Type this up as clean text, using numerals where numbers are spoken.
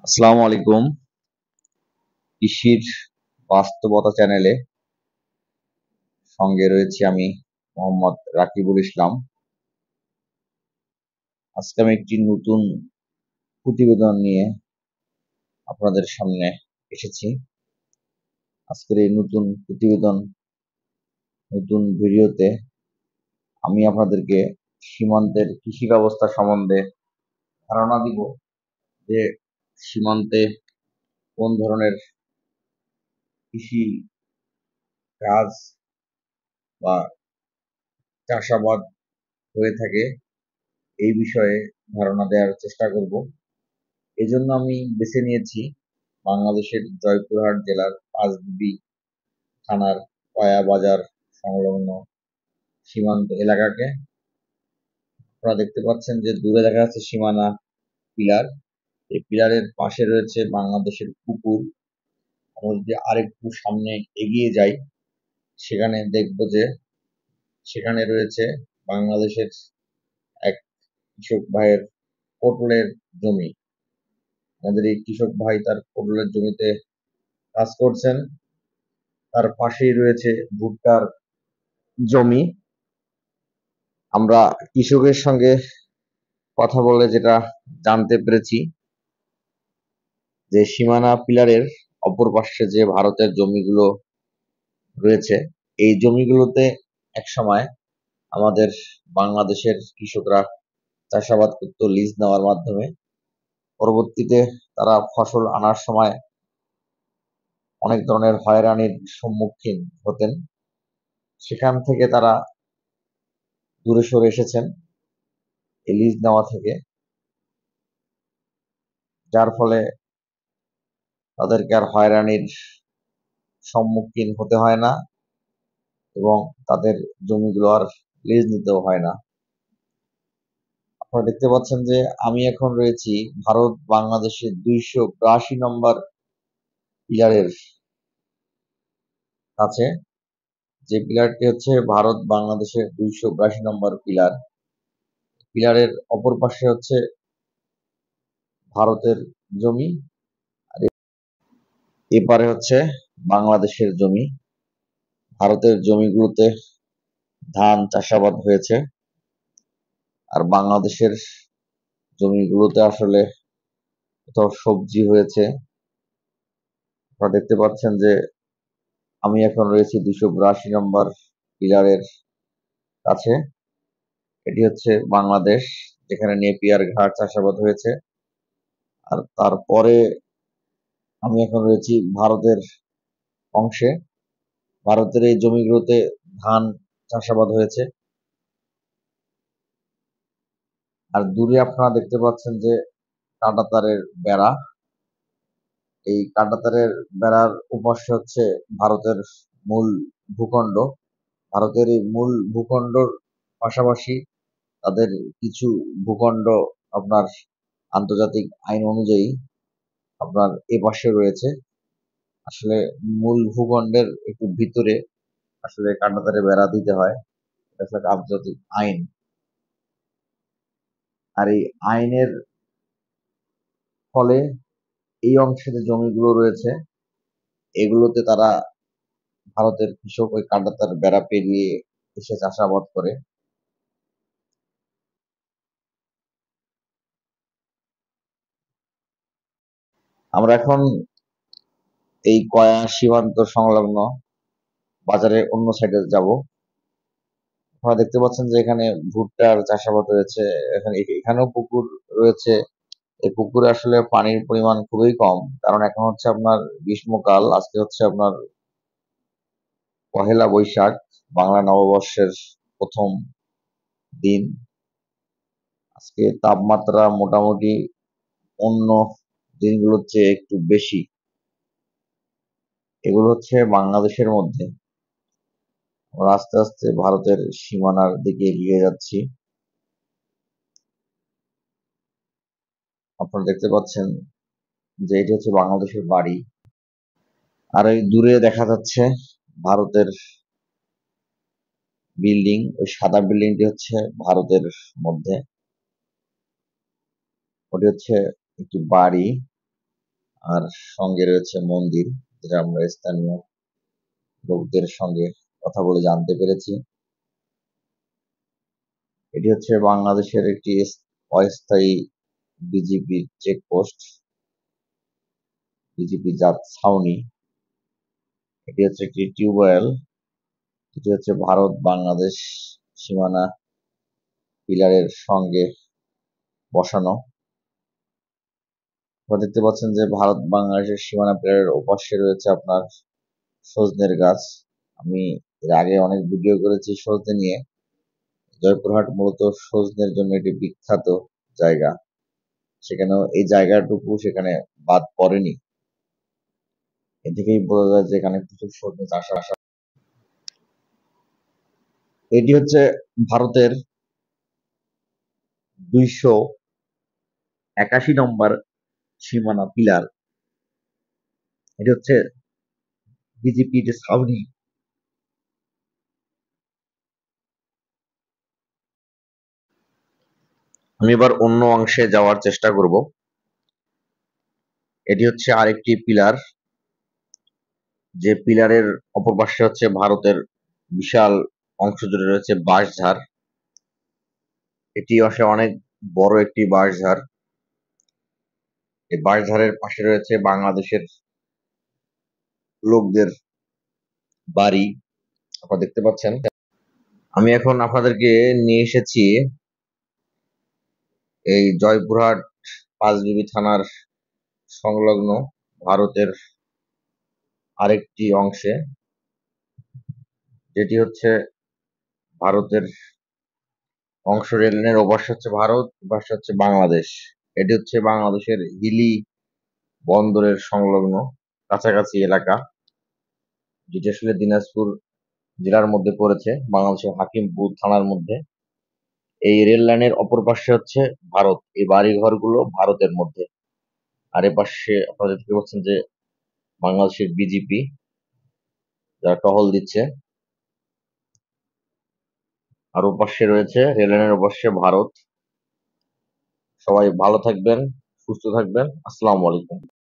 আসসালামু আলাইকুম। কৃষির বাস্তবতা চ্যানেলে সঙ্গে রয়েছি আমি মোহাম্মদ রাকিবুল ইসলাম। আজকে আমি একটি নতুন প্রতিবেদন নিয়ে আপনাদের সামনে এসেছি। আজকের এই নতুন প্রতিবেদন, নতুন ভিডিওতে আমি আপনাদেরকে সীমান্তের কৃষি ব্যবস্থা সম্বন্ধে ধারণা দিব যে সীমান্তে কোন ধরনের কৃষি কাজ বা চাষাবাদ হয়ে থাকে এই বিষয়ে ধারণা দেওয়ার চেষ্টা করব। এজন্য আমি বেছে নিয়েছি বাংলাদেশের জয়পুরহাট জেলার পাঁচবিবি থানার কয়া বাজার সংলগ্ন সীমান্ত এলাকাকে। আপনারা দেখতে পাচ্ছেন যে দূরে দেখা যাচ্ছে সীমানা পিলার। এই পিলারের পাশে রয়েছে বাংলাদেশের পুকুর। আমরা যদি আরেকটু সামনে এগিয়ে যাই, সেখানে দেখব যে সেখানে রয়েছে বাংলাদেশের এক কৃষক ভাইয়ের পটলের জমি। আমাদের এই কৃষক ভাই তার পটলের জমিতে কাজ করছেন। তার পাশেই রয়েছে ভুট্টার জমি। আমরা কৃষকের সঙ্গে কথা বলে যেটা জানতে পেরেছি যে সীমানা পিলারের অপর পাশে যে ভারতের জমিগুলো রয়েছে, এই জমিগুলোতে একসময় আমাদের বাংলাদেশের কৃষকরা চাষাবাদ করত লিজ নেওয়ার মাধ্যমে। পরবর্তীতে তারা ফসল আনার সময় অনেক ধরনের হয়রানির সম্মুখীন হতেন। সেখান থেকে তারা দূরে সরে এসেছেন এই লিজ নেওয়া থেকে, যার ফলে তাদেরকে আর হয়রানির সম্মুখীন হতে হয় না এবং তাদের জমিগুলো আর লিজ নিতেও হয় না। আপনারা দেখতে পাচ্ছেন যে আমি এখন রয়েছি ভারত বাংলাদেশের 282 নম্বর পিলারের কাছে। যে পিলারটি হচ্ছে ভারত বাংলাদেশের 282 নম্বর পিলার। পিলারের অপর পাশে হচ্ছে ভারতের জমি, আর এপারে হচ্ছে বাংলাদেশের জমি। ভারতের জমিগুলোতে ধান চাষাবাদ হয়েছে, আর বাংলাদেশের জমিগুলোতে আসলে কোথাও সবজি হয়েছে। আপনারা দেখতে পাচ্ছেন যে আমি এখন রয়েছি 282 নম্বর পিলারের কাছে। এটি হচ্ছে বাংলাদেশ, যেখানে নেপিয়ার ঘাট চাষাবাদ হয়েছে। আর তারপরে আমি এখন রয়েছি ভারতের অংশে। ভারতের এই জমিগুলোতে ধান চাষাবাদ হয়েছে। আর দূরে আপনারা দেখতে পাচ্ছেন যে কাঁটাতারের বেড়া। এই কাঁটাতারের বেড়ার উপাস্য হচ্ছে ভারতের মূল ভূখণ্ড। ভারতের এই মূল ভূখণ্ডর পাশাপাশি তাদের কিছু ভূখণ্ড আপনার আন্তর্জাতিক আইন অনুযায়ী আপনার এ পাশে রয়েছে। আসলে মূল ভূখণ্ডের একটু ভিতরে আসলে কাঁটাতারে বেড়া দিতে হয়, এটা আসলে আন্তর্জাতিক আইন। আর এই আইনের ফলে এই অংশে যে জমিগুলো রয়েছে এগুলোতে তারা ভারতের কৃষক ওই কাঁটাতার বেড়া পেরিয়ে এসে চাষাবাদ করে। আমরা এখন এই কয়া সীমান্ত সংলগ্ন বাজারের অন্য সাইডে যাব। আপনারা দেখতে পাচ্ছেন যে এখানে ভুট্টার চাষাবাদ রয়েছে। এখানেও পুকুর রয়েছে। এই পুকুরে আসলে পানির পরিমাণ খুবই কম, কারণ এখন হচ্ছে আপনার গ্রীষ্মকাল। আজকে হচ্ছে আপনার পহেলা বৈশাখ, বাংলা নববর্ষের প্রথম দিন। আজকে তাপমাত্রা মোটামুটি অন্য দিনগুলোর চেয়ে একটু বেশি। এগুলো হচ্ছে বাংলাদেশের মধ্যে। আমরা আস্তে আস্তে ভারতের সীমানার দিকে এগিয়ে যাচ্ছি। আপনারা দেখতে পাচ্ছেন যে এটি হচ্ছে বাংলাদেশের বাড়ি। আর এই দূরে দেখা যাচ্ছে ভারতের বিল্ডিং। ওই সাদা বিল্ডিংটি হচ্ছে ভারতের মধ্যে, ওটি হচ্ছে একটি বাড়ি। আর সঙ্গে রয়েছে মন্দির, যেটা আমরা স্থানীয় লোকদের সঙ্গে কথা বলে জানতে পেরেছি। এটি হচ্ছে বাংলাদেশের একটি অস্থায়ী বিজিবি চেকপোস্ট, বিজিবি জাত ছাউনি। এটি হচ্ছে একটি টিউবওয়েল। এটি হচ্ছে ভারত বাংলাদেশ সীমানা পিলারের সঙ্গে বসানো। আপনারা দেখতে পাচ্ছেন যে ভারত বাংলাদেশের সীমানা পিলারের ওপাশে রয়েছে আপনার সজনের গাছ। আমি এর আগে অনেক ভিডিও করেছি সজনে নিয়ে। জয়পুরহাট মূলত সজনের জন্য এটি বিখ্যাত জায়গা। সেখানেও এই জায়গাটুকু সেখানে বাদ পড়েনি। এ থেকেই বোঝা যায় যে এখানে প্রচুর সজনে চাষ হয়। এটি হচ্ছে ভারতের 281 নম্বর সীমানা পিলার। এটি হচ্ছে বিজেপির ছাউনি। আমি এবার অন্য অংশে যাওয়ার চেষ্টা করব। এটি হচ্ছে আরেকটি পিলার, যে পিলারের অপর পাশে হচ্ছে ভারতের বিশাল অংশ জুড়ে রয়েছে বাঁশঝাড়। এটি আসলে অনেক বড় একটি বাঁশঝাড়। এই বাঁশঝাড়ের পাশে রয়েছে বাংলাদেশের লোকদের বাড়ি, আপনারা দেখতে পাচ্ছেন। আমি এখন আপনাদেরকে নিয়ে এসেছি এই জয়পুরহাট পাঁচবিবি থানার সংলগ্ন ভারতের আরেকটি অংশে, যেটি হচ্ছে ভারতের অংশ। রেল লাইনের ওপাশে হচ্ছে ভারত, ওপাশে হচ্ছে বাংলাদেশ। এটি হচ্ছে বাংলাদেশের হিলি বন্দরের সংলগ্ন কাছাকাছি এলাকা, যেটি আসলে দিনাজপুর জেলার মধ্যে পড়েছে, বাংলাদেশের হাকিমপুর থানার মধ্যে। এই রেল লাইনের অপর পাশে হচ্ছে ভারত। এই বাড়ি ঘরগুলো ভারতের মধ্যে। আর এ পাশে আপনারা দেখতে পাচ্ছেন যে বাংলাদেশের বিজিপি যারা টহল দিচ্ছে। আর ওপাশে রয়েছে রেল লাইনের ওপাশে ভারত। সবাই ভালো থাকবেন, সুস্থ থাকবেন। আসসালামু আলাইকুম।